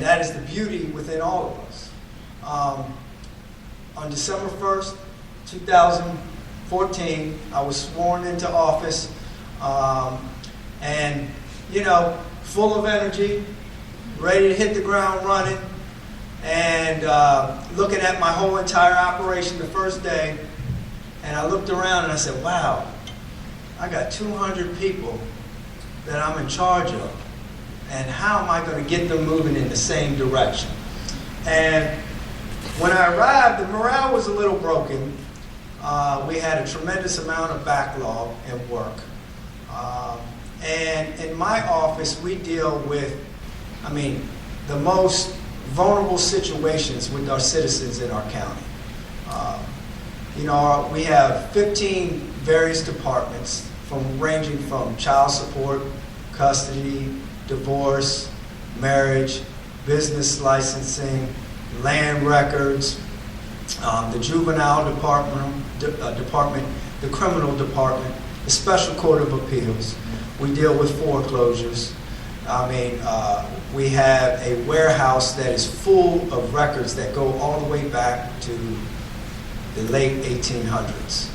And that is the beauty within all of us. On December 1st, 2014, I was sworn into office, and, you know, full of energy, ready to hit the ground running, and looking at my whole entire operation the first day, and I looked around and I said, wow, I got 200 people that I'm in charge of, and how am I going to get them moving in the same direction? And when I arrived, the morale was a little broken. We had a tremendous amount of backlog and work. And in my office, we deal with, the most vulnerable situations with our citizens in our county. We have 15 various departments ranging from child support, custody, divorce, marriage, business licensing, land records, the juvenile department, the criminal department, the special court of appeals. We deal with foreclosures. We have a warehouse that is full of records that go all the way back to the late 1800s.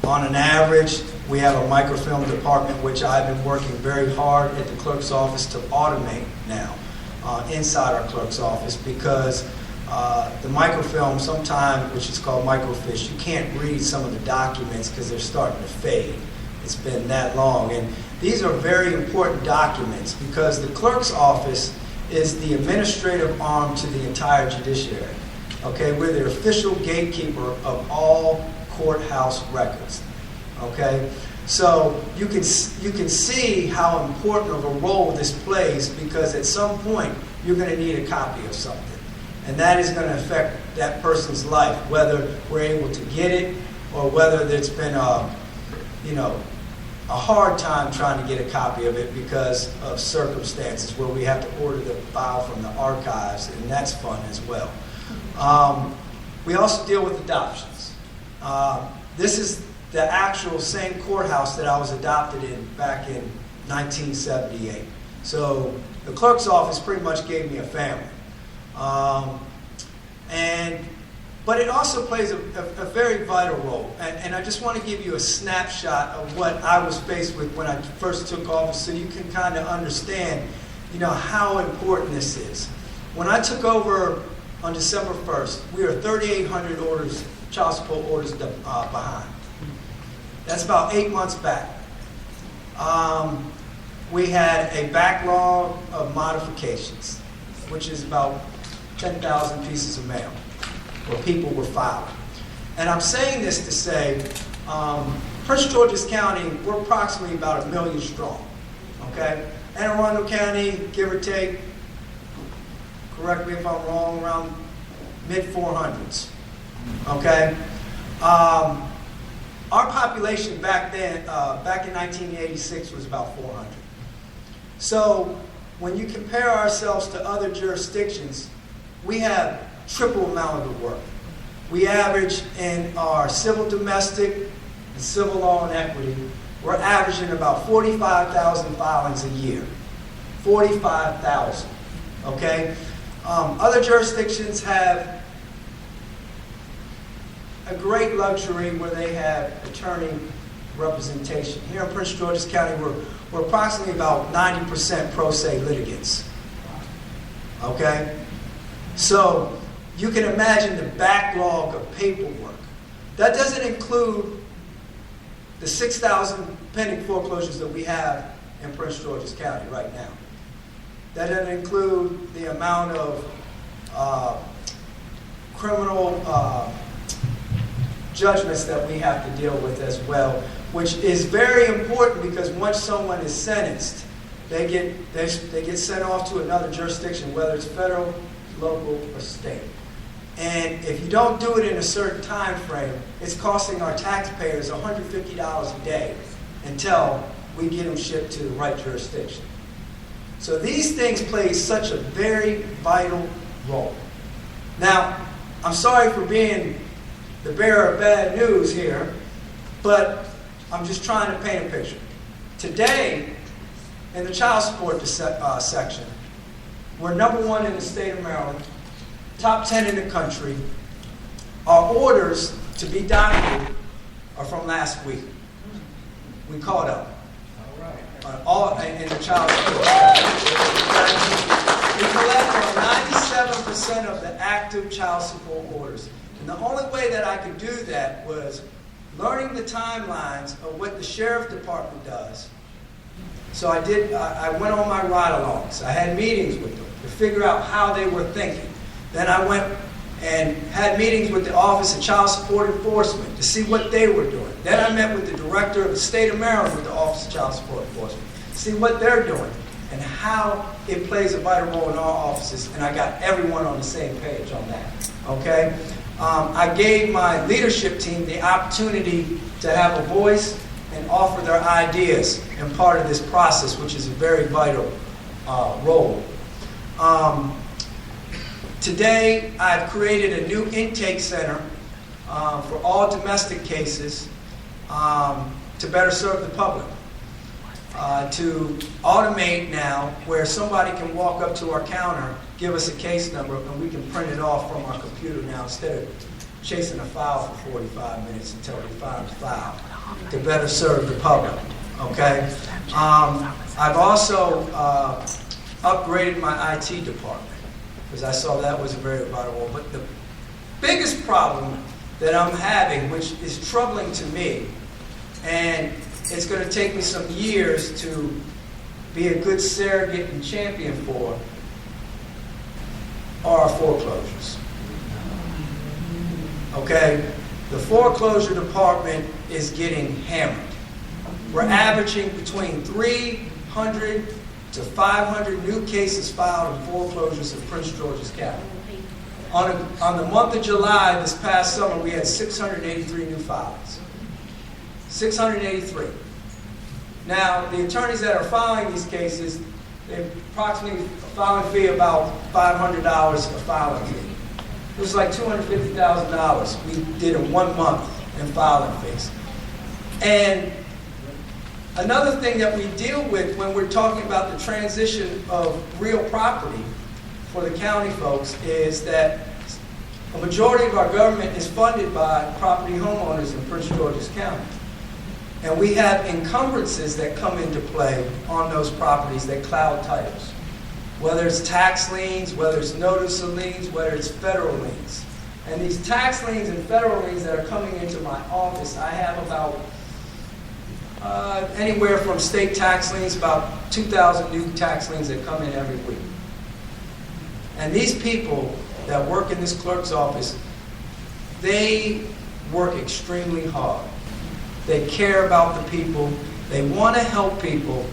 On an average, we have a microfilm department, which I've been working very hard at the clerk's office to automate now inside our clerk's office, because the microfilm sometimes, which is called microfiche, you can't read some of the documents because they're starting to fade. It's been that long. And these are very important documents because the clerk's office is the administrative arm to the entire judiciary. Okay, we're the official gatekeeper of all courthouse records. Okay, so you can see how important of a role this plays, because at some point you're going to need a copy of something, and that is going to affect that person's life, whether we're able to get it or whether there's been a hard time trying to get a copy of it because of circumstances where we have to order the file from the archives, and that's fun as well. We also deal with adoptions. This is the actual same courthouse that I was adopted in back in 1978. So the clerk's office pretty much gave me a family. But it also plays a very vital role. And I just want to give you a snapshot of what I was faced with when I first took office, so you can kind of understand, how important this is. When I took over on December 1st, we were 3,800 orders, child support orders behind. That's about 8 months back. We had a backlog of modifications, which is about 10,000 pieces of mail where people were filing. And I'm saying this to say, Prince George's County, we're approximately about 1 million strong, okay? Anne Arundel County, give or take, correct me if I'm wrong, around mid-400s, okay? Our population back then, back in 1986, was about 400. So when you compare ourselves to other jurisdictions, we have triple amount of the work. We average in our civil domestic and civil law and equity, we're averaging about 45,000 filings a year. 45,000, okay? Other jurisdictions have a great luxury where they have attorney representation. Here in Prince George's County, we're approximately about 90% pro se litigants, okay? So you can imagine the backlog of paperwork. That doesn't include the 6,000 pending foreclosures that we have in Prince George's County right now. That doesn't include the amount of criminal judgments that we have to deal with as well, which is very important because once someone is sentenced, they get sent off to another jurisdiction, whether it's federal, local, or state. And if you don't do it in a certain time frame, it's costing our taxpayers $150 a day until we get them shipped to the right jurisdiction. So these things play such a very vital role. Now, I'm sorry for being the bearer of bad news here, but I'm just trying to paint a picture. Today, in the child support section, we're #1 in the state of Maryland, top 10 in the country. Our orders to be docketed are from last week. We caught up. All in the child support section. We collect on 97% of the active child support orders. And the only way that I could do that was learning the timelines of what the sheriff department does. So I went on my ride-alongs. I had meetings with them to figure out how they were thinking. Then I went and had meetings with the Office of Child Support Enforcement to see what they were doing. Then I met with the director of the state of Maryland with the Office of Child Support Enforcement to see what they're doing and how it plays a vital role in our offices. And I got everyone on the same page on that. Okay? I gave my leadership team the opportunity to have a voice and offer their ideas in part of this process, which is a very vital role. Today, I've created a new intake center for all domestic cases to better serve the public. To automate now, where somebody can walk up to our counter, give us a case number, and we can print it off from our computer now instead of chasing a file for 45 minutes until we find the file, to better serve the public. Okay? I've also upgraded my IT department, because I saw that was a very vital role. But the biggest problem that I'm having, which is troubling to me, and it's going to take me some years to be a good surrogate and champion for, are our foreclosures. Okay? The foreclosure department is getting hammered. We're averaging between 300 to 500 new cases filed in foreclosures in Prince George's County. On the month of July, this past summer, we had 683 new filings. 683. Now, the attorneys that are filing these cases, they approximately a filing fee about $500 a filing fee. It was like $250,000 we did in 1 month in filing fees. And another thing that we deal with when we're talking about the transition of real property for the county folks is that a majority of our government is funded by property homeowners in Prince George's County. And we have encumbrances that come into play on those properties that cloud titles. Whether it's tax liens, whether it's notice of liens, whether it's federal liens. And these tax liens and federal liens that are coming into my office, I have about anywhere from state tax liens, about 2,000 new tax liens that come in every week. And these people that work in this clerk's office, they work extremely hard. They care about the people. They want to help people.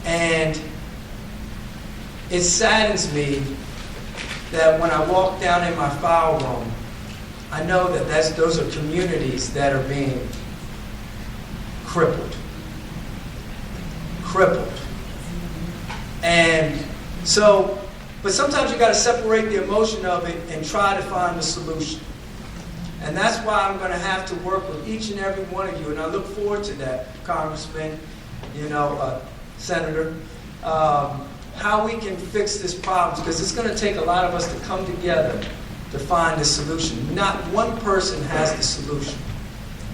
And it saddens me that when I walk down in my file room, I know that those are communities that are being crippled. And so, but sometimes you got to separate the emotion of it and try to find a solution. And that's why I'm going to have to work with each and every one of you, and I look forward to that, Congressman, Senator, how we can fix this problem, because it's going to take a lot of us to come together to find a solution. Not one person has the solution,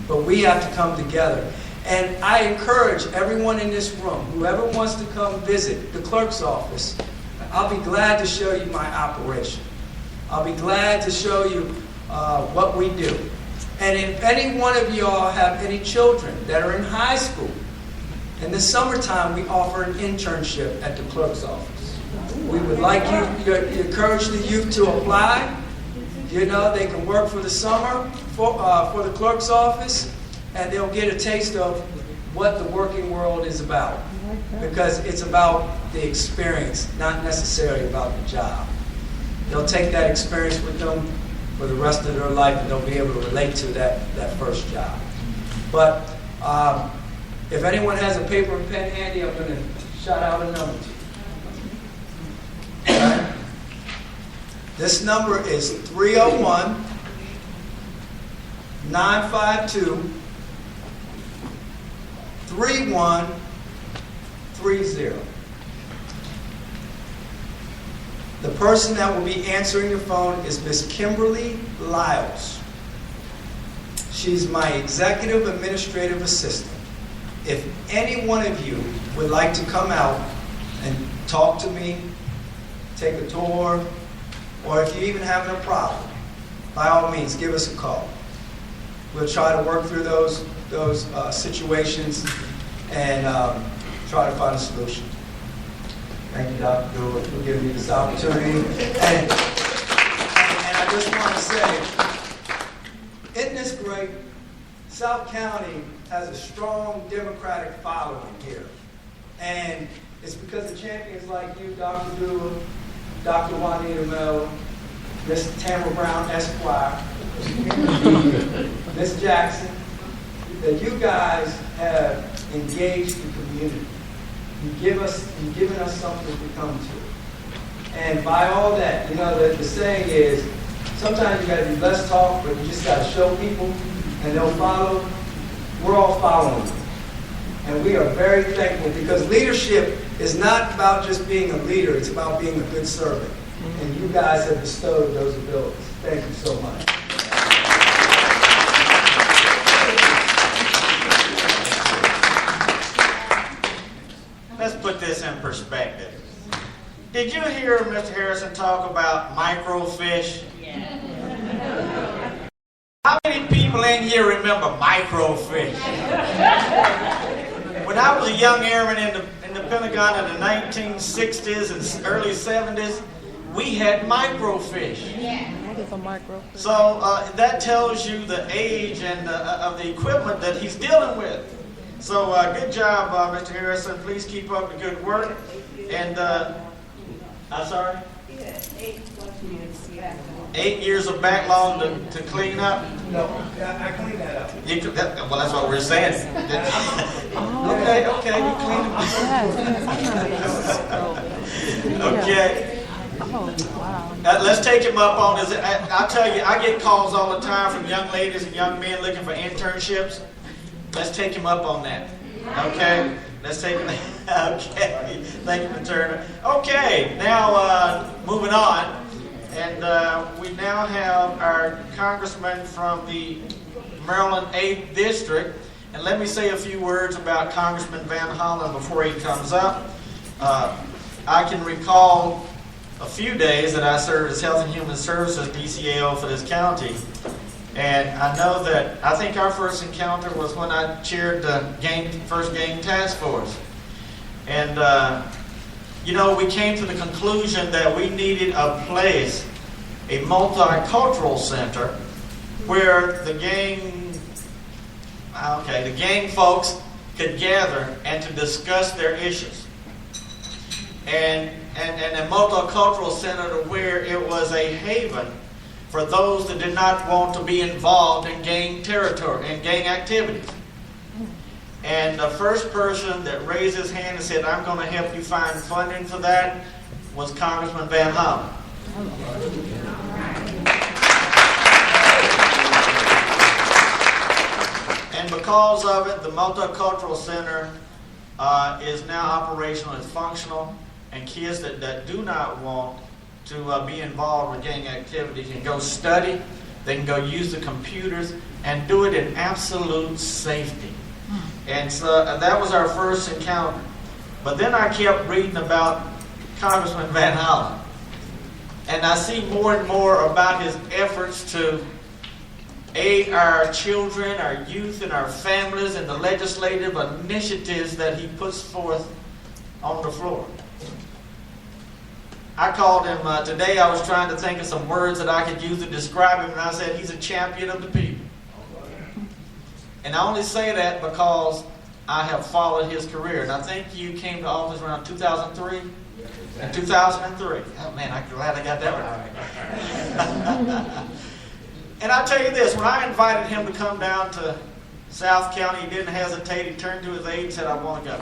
but we have to come together. And I encourage everyone in this room, whoever wants to come visit the clerk's office, I'll be glad to show you my operation. I'll be glad to show you what we do. And if any one of y'all have any children that are in high school, in the summertime we offer an internship at the clerk's office. We would like you to encourage the youth to apply. They can work for the summer for the clerk's office, and they'll get a taste of what the working world is about. Because it's about the experience, not necessarily about the job. They'll take that experience with them for the rest of their life, and they'll be able to relate to that first job. But if anyone has a paper and pen handy, I'm going to shout out a number to you. Right? This number is 301-952-3130. The person that will be answering the phone is Miss Kimberly Lyles. She's my executive administrative assistant. If any one of you would like to come out and talk to me, take a tour, or if you're even having a problem, by all means, give us a call. We'll try to work through those situations and try to find a solution. Thank you, Dr. Dewar, for giving me this opportunity. And I just want to say, isn't this great? South County has a strong Democratic following here. And it's because of champions like you, Dr. Dewar, Dr. Juanita Miller, Ms. Tamara Brown Esquire, Ms. Jackson, that you guys have engaged the community. You've given us something to come to. And by all that, you know, the saying is, sometimes you got to be less talk, but you just got to show people, and they'll follow. We're all following. And we are very thankful because leadership is not about just being a leader, it's about being a good servant. And you guys have bestowed those abilities. Thank you so much. Let's put this in perspective. Did you hear Mr. Harrison talk about microfish? Yeah. How many people in here remember microfish? When I was a young airman in the Pentagon in the 1960s and early 70s, we had microfish. Yeah. What is a microfish? So that tells you the age and of the equipment that he's dealing with. So good job, Mr. Harrison. Please keep up the good work. And I'm sorry? 8 years of backlog to clean up? No, I cleaned that up. Well, that's what we're saying. Okay, you cleaned it up. Okay. Oh, wow. Let's take him up on this. I'll tell you, I get calls all the time from young ladies and young men looking for internships. Let's take him up on that. Okay? Let's take him. Okay. Thank you, Mr. Turner. Okay, now moving on. And we now have our congressman from the Maryland 8th District. And let me say a few words about Congressman Van Hollen before he comes up. I can recall a few days that I served as Health and Human Services DCAO for this county. And I know that, I think our first encounter was when I chaired the first gang task force. And, you know, we came to the conclusion that we needed a place, a multicultural center, where the gang folks could gather and to discuss their issues. And a multicultural center to where it was a haven for those that did not want to be involved in gang territory and gang activities. And the first person that raised his hand and said, I'm going to help you find funding for that, was Congressman Van Hollen. And because of it, the Multicultural Center is now operational and functional, and kids that do not want to be involved with gang activity can go study, they can go use the computers, and do it in absolute safety. And so that was our first encounter. But then I kept reading about Congressman Van Hollen. And I see more and more about his efforts to aid our children, our youth, and our families in the legislative initiatives that he puts forth on the floor. I called him today. I was trying to think of some words that I could use to describe him, and I said he's a champion of the people. And I only say that because I have followed his career. And I think you came to office around 2003? In 2003. Oh, man, I'm glad I got that right. And I'll tell you this, when I invited him to come down to South County, he didn't hesitate. He turned to his aide and said, I want to go.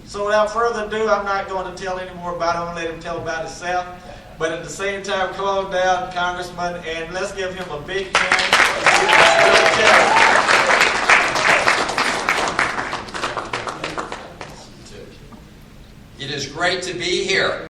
So without further ado, I'm not going to tell any more about it. I'm going to let him tell about himself. But at the same time, come on down, Congressman, and let's give him a big hand. It is great to be here.